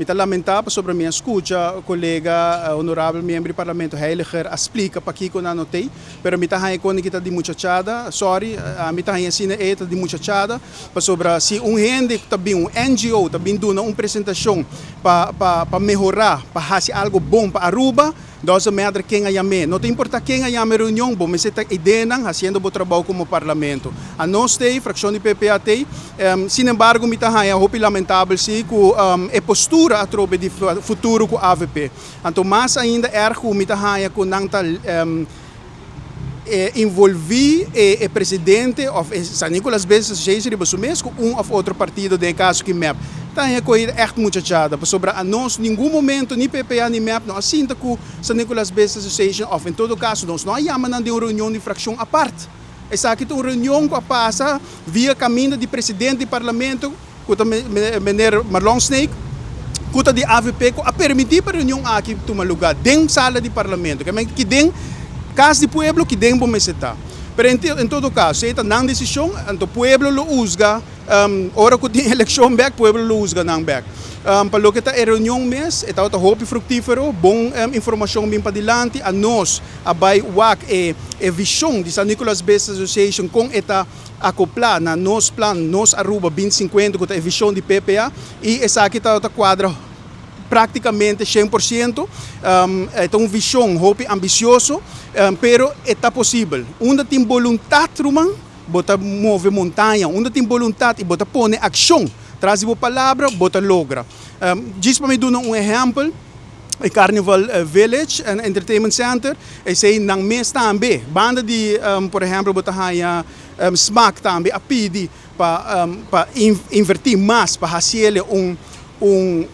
Mita lamentar sobre minha escuta, o colega honorável membro do Parlamento Heiliger explica para que eu notei, pero mita hai quando kita de muchachada, sorry, mita hai assim eta de muchachada, para sobre se gente também NGO também dando uma apresentação para melhorar, para fazer algo bom para Aruba. Dosa medra quem a yame. Não tem importa quem a yame reunião, bom, mas está ideia fazendo o trabalho como parlamento. A nós tem, fração de PPA tem, sin embargo, me está hopi lamentável se com a postura a trobe de futuro com a AVP. Então, mais ainda ergo me está com nanta envolver o presidente of San Nicolas Base Association com ou outro partido, de caso que MEP. Então é coisa echt muchachada, sobre a nós, em nenhum momento, nem PPA, nem MEP, não assim com San Nicolas Base Association, ou em todo caso, nós não chamamos de uma reunião de fração à parte. Essa aqui é uma reunião que passa via caminho de presidente do parlamento, com o menino Marlon Snake, com o de AVP, a permitir para a reunião aqui tomar lugar, dentro da sala de parlamento, que dentro casa de pueblo que dentro bom está. Pero em todo caso, se não decisão, então o pueblo lo usa, ora que tem eleição back, o pueblo lo usa não back. Para lo que está a reunião mês, está o hope fructífero, bom informação bem para dilante, a nós, a vai wak e visão de San Nicolas Base Association com esta acoplar na nos plan, nos Aruba 2050, com a visão de PPA, e essa aqui está o quadro praticamente 100%, é uma visão hope ambicioso, pero está possível. Onde tem vontade, Ruman, bota move montanha, onde tem vontade e bota pone ação, traz a palavra, bota logra. Diz para me dar um exemplo, o Carnival Village and Entertainment Center, e sei nang mês também, banda de, por exemplo, bota haya smack também, a pedir para invertir mais, para fazer um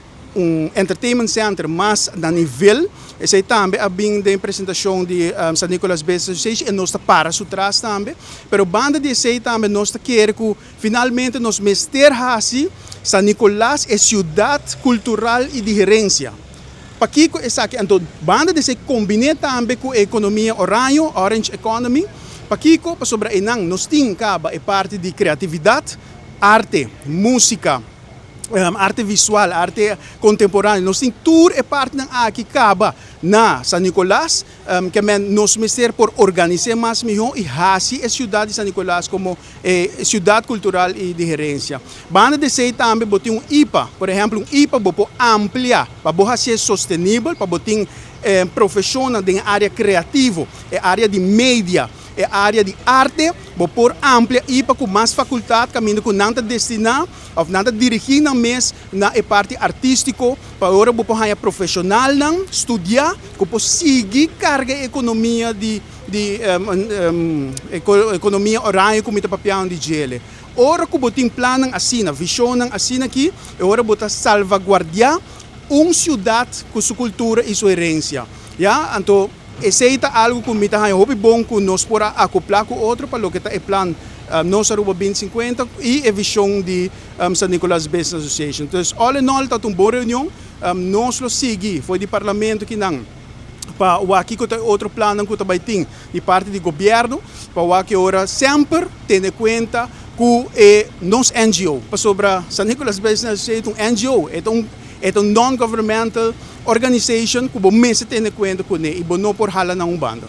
entertainment center mais na nível. Esse também a bem da apresentação de San Nicolas Base Association e nós está para trás também. Pero banda de esse também nós está quer que finalmente nós mester assim San Nicolas é cidade cultural e de gerência. Para que essa aqui então banda de esse combina também com a economia horário, Orange Economy. Para que sobre enang nós tem caba é parte de criatividade, arte, música, arte visual, arte contemporânea. Nós temos tudo é parte ng aqui caba na San Nicolas, que nós meser por organizar mais melhor e assim a cidade de San Nicolas como cidade cultural e de gerência. Banda de sei também botar IPA, por exemplo, IPA para ampliar, para ser sustentável, para botar profissional na área criativa, área de mídia, a área de arte, vou pôr ampla e para com mais faculdade, caminho com nada destinar, ou nada dirigir na mês na parte artística, para agora vou pôr a profissional não estudar, que vou seguir carga economia economia horária como está papel de gele. Ora que vou ter plano assim, visão assim aqui, agora vou salvaguardar cidade com sua cultura e sua herência. Então esse é algo que me está hobby bom que nós podemos acoplar com outro para o que está o plano nós Aruba 2050 e a visão de San Nicolas Base Association. Então, all in all, está uma boa reunião. Nós lo segui, foi do parlamento que não para o aqui que tem outro plano que também tem de parte do governo para o aqui agora sempre ter em conta que nós NGO para sobre San Nicolas Base Association NGO é non-governmental organization que você tem em conta com ele e não por hala na banda.